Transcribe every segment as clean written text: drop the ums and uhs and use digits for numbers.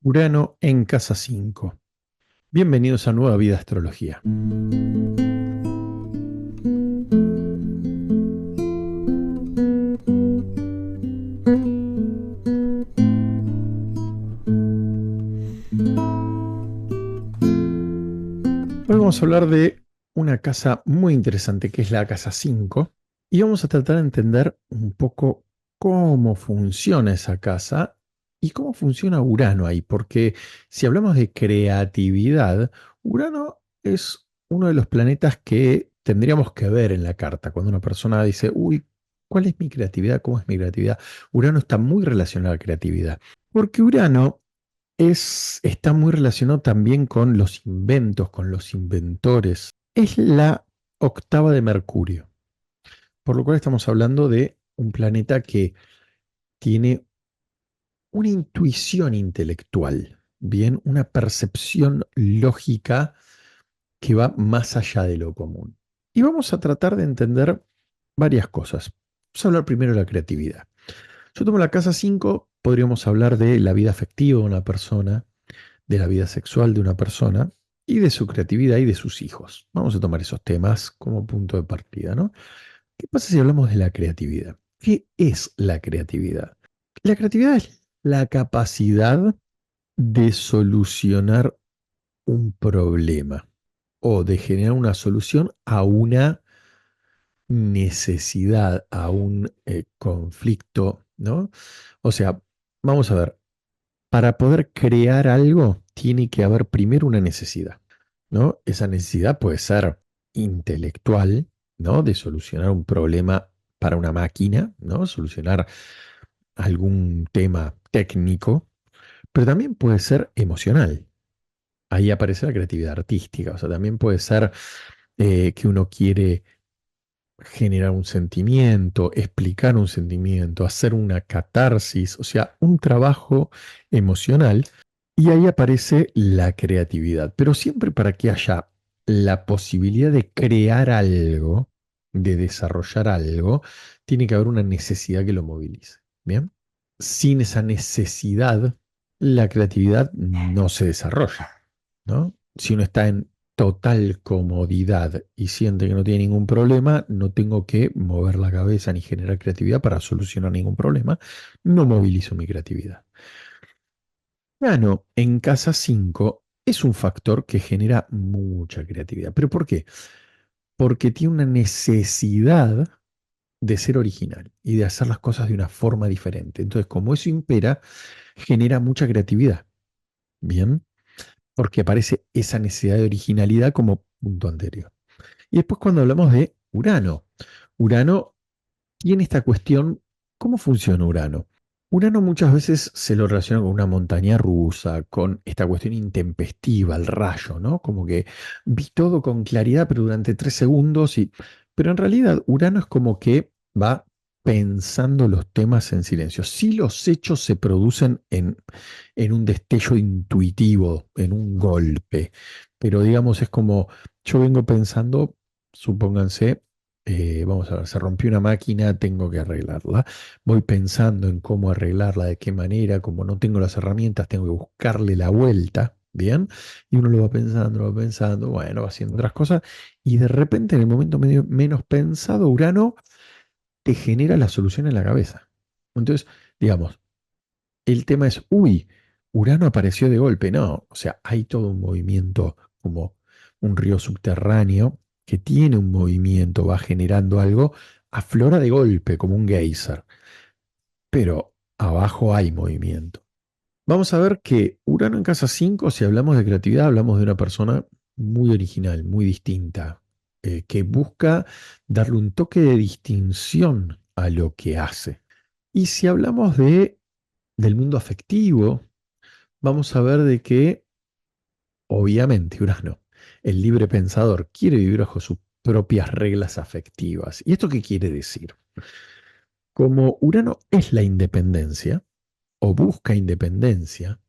Urano en casa 5. Bienvenidos a Nueva Vida Astrología. Hoy vamos a hablar de una casa muy interesante que es la casa 5 y vamos a tratar de entender un poco cómo funciona esa casa y cómo funciona Urano ahí, porque si hablamos de creatividad, Urano es uno de los planetas que tendríamos que ver en la carta. Cuando una persona dice, uy, ¿cuál es mi creatividad? ¿Cómo es mi creatividad? Urano está muy relacionado a la creatividad, porque Urano está muy relacionado también con los inventos, con los inventores. Es la octava de Mercurio, por lo cual estamos hablando de un planeta que tiene una intuición intelectual, bien, una percepción lógica que va más allá de lo común. Y vamos a tratar de entender varias cosas. Vamos a hablar primero de la creatividad. Yo tomo la casa 5, podríamos hablar de la vida afectiva de una persona, de la vida sexual de una persona y de su creatividad y de sus hijos. Vamos a tomar esos temas como punto de partida, ¿no? ¿Qué pasa si hablamos de la creatividad? ¿Qué es la creatividad? La creatividad es la capacidad de solucionar un problema o de generar una solución a una necesidad, a un conflicto, ¿no? O sea, vamos a ver, para poder crear algo, tiene que haber primero una necesidad, ¿no? Esa necesidad puede ser intelectual, ¿no? De solucionar un problema para una máquina, ¿no? Solucionar algún tema técnico, pero también puede ser emocional. Ahí aparece la creatividad artística, o sea, también puede ser que uno quiere generar un sentimiento, explicar un sentimiento, hacer una catarsis, o sea, un trabajo emocional. Y ahí aparece la creatividad, pero siempre para que haya la posibilidad de crear algo, de desarrollar algo, tiene que haber una necesidad que lo movilice. ¿Bien? Sin esa necesidad, la creatividad no se desarrolla, ¿no? Si uno está en total comodidad y siente que no tiene ningún problema, no tengo que mover la cabeza ni generar creatividad para solucionar ningún problema, no movilizo mi creatividad. Urano en casa 5 es un factor que genera mucha creatividad. ¿Pero por qué? Porque tiene una necesidad de ser original y de hacer las cosas de una forma diferente. Entonces, como eso impera, genera mucha creatividad. Bien, porque aparece esa necesidad de originalidad como punto anterior. Y después cuando hablamos de Urano, Urano tiene esta cuestión, ¿cómo funciona Urano? Urano muchas veces se lo relaciona con una montaña rusa, con esta cuestión intempestiva, el rayo, ¿no? Como que vi todo con claridad, pero durante 3 segundos y... Pero en realidad Urano es como que va pensando los temas en silencio. Sí, los hechos se producen en un destello intuitivo, en un golpe, pero digamos es como yo vengo pensando, supónganse, vamos a ver, se rompió una máquina, tengo que arreglarla. Voy pensando en cómo arreglarla, de qué manera, como no tengo las herramientas, tengo que buscarle la vuelta, ¿bien? Y uno lo va pensando, bueno, va haciendo otras cosas, y de repente en el momento menos pensado, Urano te genera la solución en la cabeza. Entonces, digamos, el tema es, uy, Urano apareció de golpe, no, o sea, hay todo un movimiento como un río subterráneo que tiene un movimiento, va generando algo, aflora de golpe como un geyser, pero abajo hay movimiento. Vamos a ver que Urano en casa 5, si hablamos de creatividad, hablamos de una persona muy original, muy distinta, que busca darle un toque de distinción a lo que hace. Y si hablamos del mundo afectivo, vamos a ver de que, obviamente, Urano, el libre pensador, quiere vivir bajo sus propias reglas afectivas. ¿Y esto qué quiere decir? Como Urano es la independencia, o busca independencia,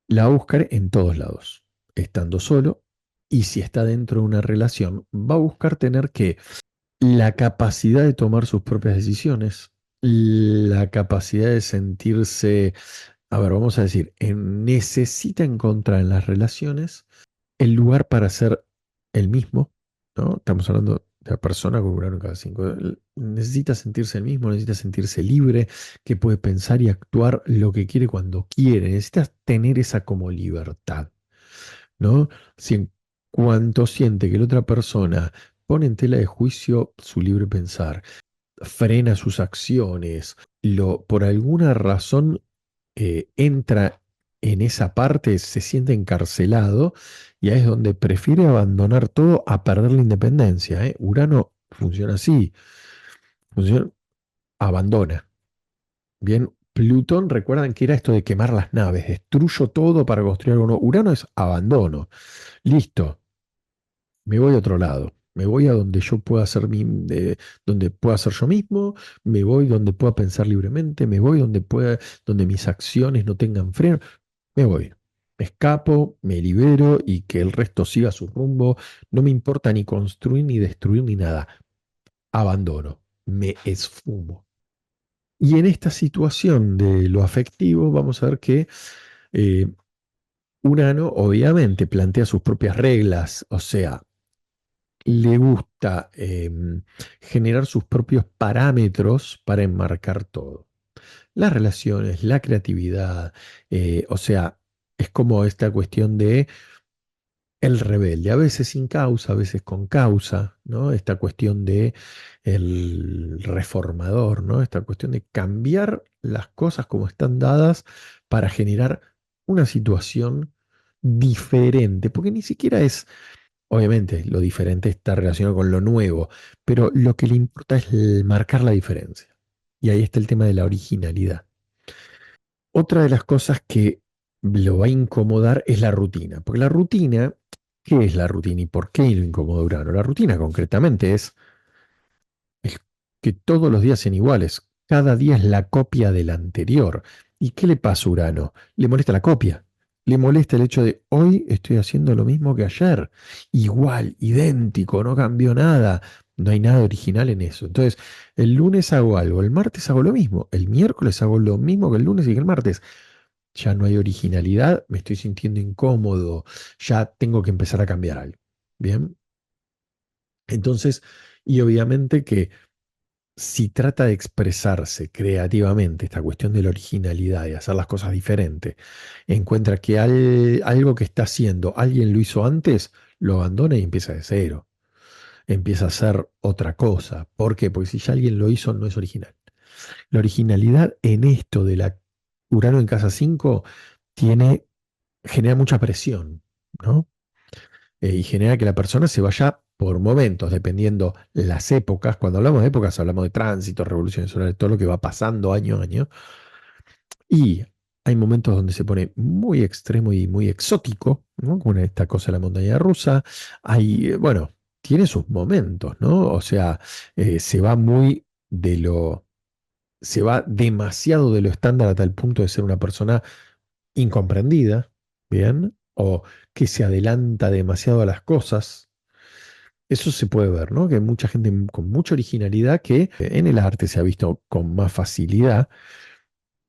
la va a buscar en todos lados, estando solo, y si está dentro de una relación, va a buscar tener que la capacidad de tomar sus propias decisiones, la capacidad de sentirse a ver, vamos a decir, necesita encontrar en las relaciones el lugar para ser el mismo, ¿no? Estamos hablando de la persona con Urano en cada cinco. Necesita sentirse el mismo, necesita sentirse libre, que puede pensar y actuar lo que quiere cuando quiere. Necesita tener esa como libertad, ¿no? Si en cuanto siente que la otra persona pone en tela de juicio su libre pensar, frena sus acciones, por alguna razón entra en esa parte, se siente encarcelado y ahí es donde prefiere abandonar todo a perder la independencia, ¿eh? Urano funciona así, funciona, abandona. Bien, Plutón, recuerdan que era esto de quemar las naves, destruyo todo para construir algo nuevo. Urano es abandono. Listo, me voy a otro lado. Me voy a donde yo pueda ser donde pueda ser yo mismo, me voy donde pueda pensar libremente, me voy donde mis acciones no tengan freno, me voy. Me escapo, me libero y que el resto siga su rumbo. No me importa ni construir, ni destruir, ni nada. Abandono, me esfumo. Y en esta situación de lo afectivo, vamos a ver que eh, Urano obviamente plantea sus propias reglas, o sea, le gusta generar sus propios parámetros para enmarcar todo. Las relaciones, la creatividad, o sea, es como esta cuestión de el rebelde, a veces sin causa, a veces con causa, ¿no? Esta cuestión de el reformador, ¿no? Esta cuestión de cambiar las cosas como están dadas para generar una situación diferente, porque ni siquiera es, obviamente, lo diferente está relacionado con lo nuevo, pero lo que le importa es marcar la diferencia. Y ahí está el tema de la originalidad. Otra de las cosas que lo va a incomodar es la rutina, porque la rutina, ¿qué es la rutina y por qué lo incomoda a Urano? La rutina concretamente es que todos los días sean iguales, cada día es la copia del anterior. ¿Y qué le pasa a Urano? Le molesta la copia, le molesta el hecho de hoy estoy haciendo lo mismo que ayer, igual, idéntico, no cambió nada, no hay nada original en eso. Entonces, el lunes hago algo, el martes hago lo mismo, el miércoles hago lo mismo que el lunes y que el martes. Ya no hay originalidad, me estoy sintiendo incómodo, ya tengo que empezar a cambiar algo. Bien, entonces, y obviamente que si trata de expresarse creativamente, esta cuestión de la originalidad, de hacer las cosas diferentes, encuentra que algo que está haciendo alguien lo hizo antes, lo abandona y empieza de cero, empieza a hacer otra cosa. ¿Por qué? Porque si ya alguien lo hizo, no es original. La originalidad en esto de la Urano en casa 5 tiene genera mucha presión, ¿no? Y genera que la persona se vaya por momentos, dependiendo las épocas. Cuando hablamos de épocas, hablamos de tránsito, revoluciones solares, todo lo que va pasando año a año. Y hay momentos donde se pone muy extremo y muy exótico, ¿no? Como esta cosa de la montaña rusa. Hay, bueno, tiene sus momentos, ¿no? O sea, se va muy de lo, se va demasiado de lo estándar a tal punto de ser una persona incomprendida, ¿bien? O que se adelanta demasiado a las cosas. Eso se puede ver, ¿no? Que hay mucha gente con mucha originalidad que en el arte se ha visto con más facilidad,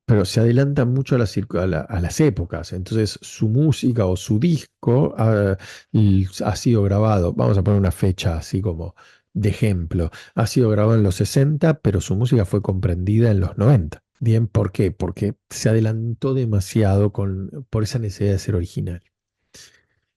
pero se adelanta mucho a las épocas. Entonces, su música o su disco ha sido grabado, vamos a poner una fecha así como de ejemplo, ha sido grabado en los 60, pero su música fue comprendida en los 90. Bien, ¿por qué? Porque se adelantó demasiado por esa necesidad de ser original.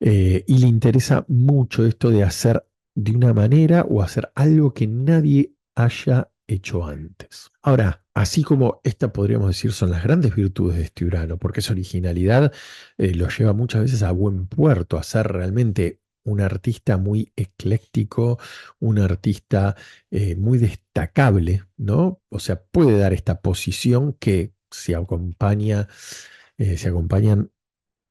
Y le interesa mucho esto de hacer de una manera o hacer algo que nadie haya hecho antes. Ahora, así como esta podríamos decir son las grandes virtudes de este Urano, porque esa originalidad lo lleva muchas veces a buen puerto, a ser realmente un artista muy ecléctico, un artista muy destacable, ¿no? O sea, puede dar esta posición que se acompañan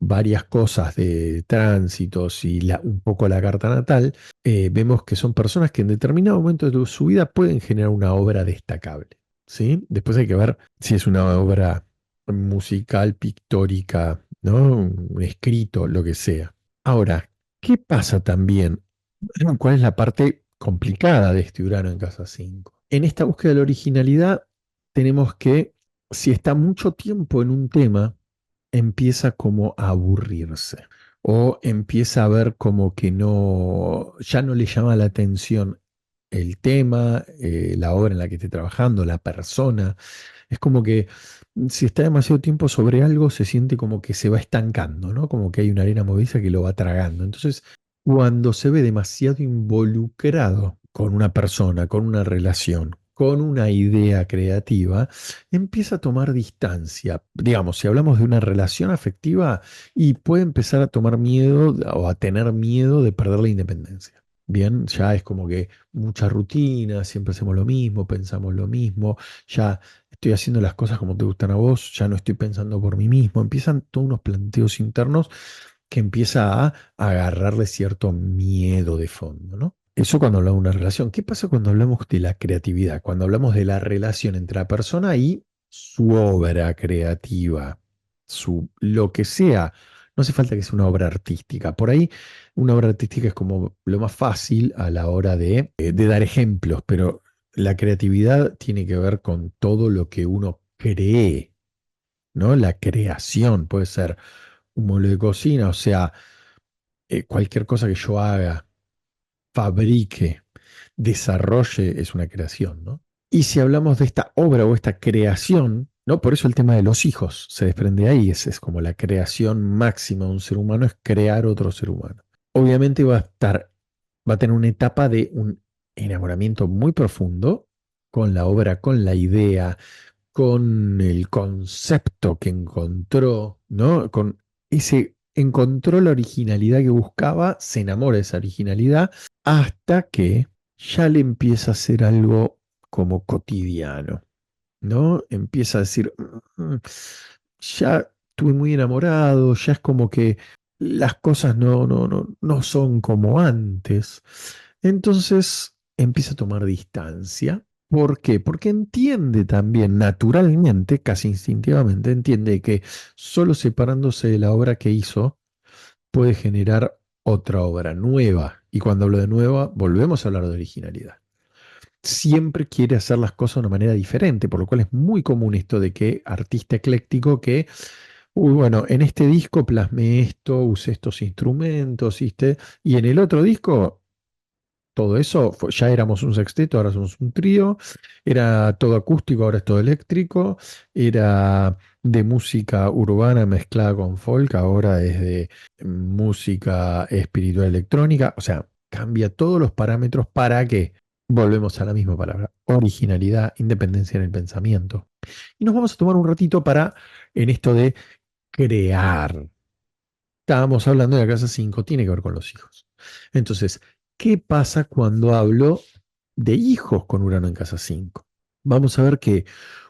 varias cosas de tránsitos y un poco la carta natal, vemos que son personas que en determinado momento de su vida pueden generar una obra destacable, ¿sí? Después hay que ver si es una obra musical, pictórica, ¿no? Un escrito, lo que sea. Ahora, ¿qué pasa también? ¿Cuál es la parte complicada de este Urano en casa 5? En esta búsqueda de la originalidad tenemos que, si está mucho tiempo en un tema, empieza como a aburrirse o empieza a ver como que no, ya no le llama la atención el tema, la obra en la que esté trabajando, la persona. Es como que si está demasiado tiempo sobre algo, se siente como que se va estancando, ¿no? Como que hay una arena movediza que lo va tragando. Entonces, cuando se ve demasiado involucrado con una persona, con una relación, con una idea creativa, empieza a tomar distancia. Digamos, si hablamos de una relación afectiva, y puede empezar a tomar miedo o a tener miedo de perder la independencia. Bien, ya es como que mucha rutina, siempre hacemos lo mismo, pensamos lo mismo, ya estoy haciendo las cosas como te gustan a vos, ya no estoy pensando por mí mismo. Empiezan todos unos planteos internos que empieza a agarrarle cierto miedo de fondo, ¿no? Eso cuando hablamos de una relación. ¿Qué pasa cuando hablamos de la creatividad? Cuando hablamos de la relación entre la persona y su obra creativa, lo que sea. No hace falta que sea una obra artística. Por ahí, una obra artística es como lo más fácil a la hora de dar ejemplos, pero la creatividad tiene que ver con todo lo que uno cree, ¿no? La creación puede ser un mueble de cocina, o sea, cualquier cosa que yo haga, fabrique, desarrolle, es una creación, ¿no? Y si hablamos de esta obra o esta creación, ¿no? Por eso el tema de los hijos se desprende ahí, es como la creación máxima de un ser humano, es crear otro ser humano. Obviamente va a tener una etapa de un enamoramiento muy profundo con la obra, con la idea, con el concepto que encontró, ¿no? Con encontró la originalidad que buscaba, se enamora de esa originalidad, hasta que ya le empieza a hacer algo como cotidiano, ¿no? Empieza a decir, ya estuve muy enamorado, ya es como que las cosas no son como antes. Entonces empieza a tomar distancia. ¿Por qué? Porque entiende también, naturalmente, casi instintivamente, entiende que solo separándose de la obra que hizo, puede generar otra obra nueva. Y cuando hablo de nueva, volvemos a hablar de originalidad. Siempre quiere hacer las cosas de una manera diferente, por lo cual es muy común esto de que artista ecléctico que, uy, bueno, en este disco plasmé esto, usé estos instrumentos, ¿viste? Y en el otro disco todo eso, ya éramos un sexteto, ahora somos un trío, era todo acústico, ahora es todo eléctrico, era de música urbana mezclada con folk, ahora es de música espiritual electrónica, o sea, cambia todos los parámetros para que, volvemos a la misma palabra, originalidad, independencia en el pensamiento. Y nos vamos a tomar un ratito en esto de crear. Estábamos hablando de la casa 5, tiene que ver con los hijos. Entonces, ¿qué pasa cuando hablo de hijos con Urano en casa 5? Vamos a ver que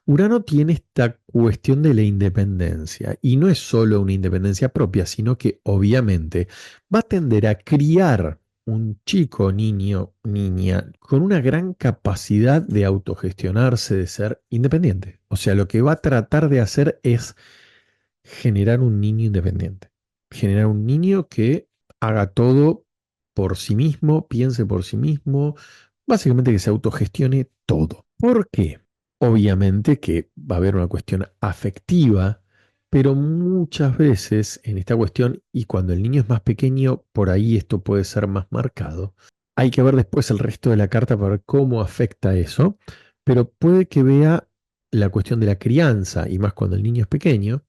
Urano tiene esta cuestión de la independencia y no es solo una independencia propia, sino que obviamente va a tender a criar un chico, niño, niña, con una gran capacidad de autogestionarse, de ser independiente. O sea, lo que va a tratar de hacer es generar un niño independiente, generar un niño que haga todo por sí mismo, piense por sí mismo, básicamente que se autogestione todo. ¿Por qué? Obviamente que va a haber una cuestión afectiva, pero muchas veces en esta cuestión, y cuando el niño es más pequeño, por ahí esto puede ser más marcado. Hay que ver después el resto de la carta para ver cómo afecta eso, pero puede que vea la cuestión de la crianza, y más cuando el niño es pequeño,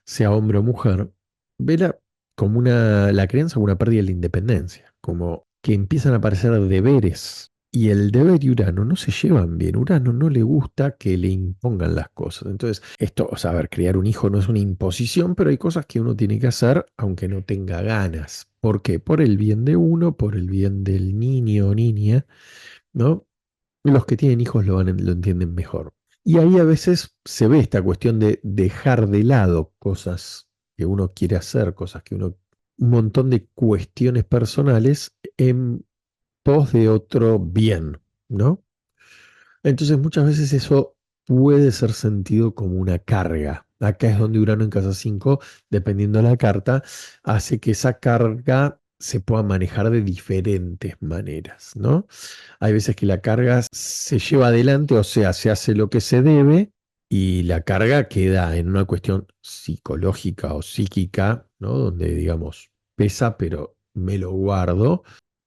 sea hombre o mujer, vela como la crianza como una pérdida de la independencia, como que empiezan a aparecer deberes. Y el deber y Urano no se llevan bien. Urano no le gusta que le impongan las cosas. Entonces, esto, o sea, a ver, criar un hijo no es una imposición, pero hay cosas que uno tiene que hacer aunque no tenga ganas. ¿Por qué? Por el bien de uno, por el bien del niño o niña, ¿no? Los que tienen hijos lo entienden mejor. Y ahí a veces se ve esta cuestión de dejar de lado cosas que uno quiere hacer, un montón de cuestiones personales en pos de otro bien, ¿no? Entonces muchas veces eso puede ser sentido como una carga. Acá es donde Urano en casa 5, dependiendo de la carta, hace que esa carga se pueda manejar de diferentes maneras, ¿no? Hay veces que la carga se lleva adelante, o sea, se hace lo que se debe y la carga queda en una cuestión psicológica o psíquica, ¿no? Donde, digamos, pesa, pero me lo guardo.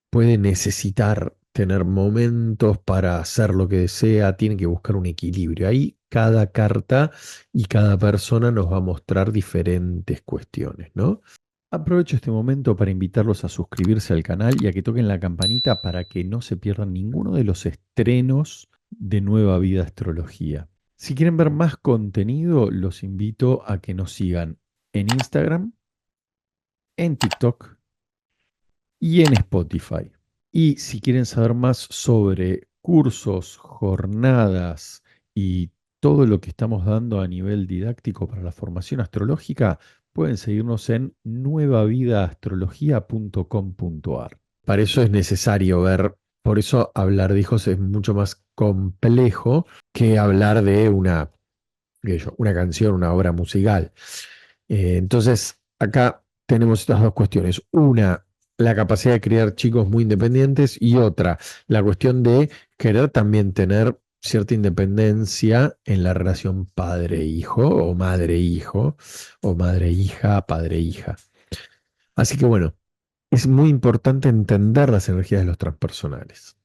Puede necesitar tener momentos para hacer lo que desea, tiene que buscar un equilibrio. Ahí cada carta y cada persona nos va a mostrar diferentes cuestiones, ¿no? Aprovecho este momento para invitarlos a suscribirse al canal y a que toquen la campanita para que no se pierdan ninguno de los estrenos de Nueva Vida Astrología. Si quieren ver más contenido, los invito a que nos sigan en Instagram, en TikTok y en Spotify. Y si quieren saber más sobre cursos, jornadas y todo lo que estamos dando a nivel didáctico para la formación astrológica, pueden seguirnos en nuevavidaastrología.com.ar. Para eso es necesario ver, por eso hablar de hijos es mucho más complejo que hablar de una canción, una obra musical. Entonces, acá tenemos estas dos cuestiones. Una, la capacidad de criar chicos muy independientes y otra, la cuestión de querer también tener cierta independencia en la relación padre-hijo o madre-hijo o madre-hija, padre-hija. Así que bueno, es muy importante entender las energías de los transpersonales.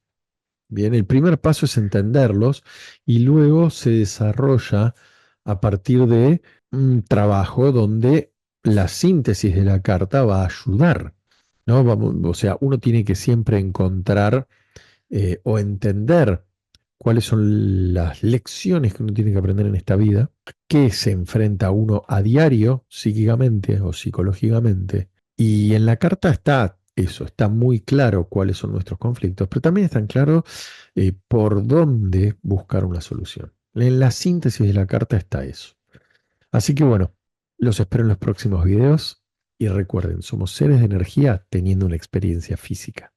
Bien, el primer paso es entenderlos y luego se desarrolla a partir de un trabajo donde la síntesis de la carta va a ayudar, ¿no? O sea, uno tiene que siempre encontrar o entender cuáles son las lecciones que uno tiene que aprender en esta vida, qué se enfrenta uno a diario, psíquicamente o psicológicamente. Y en la carta está eso, está muy claro cuáles son nuestros conflictos, pero también están claros por dónde buscar una solución. En la síntesis de la carta está eso. Así que bueno, los espero en los próximos videos y recuerden, somos seres de energía teniendo una experiencia física.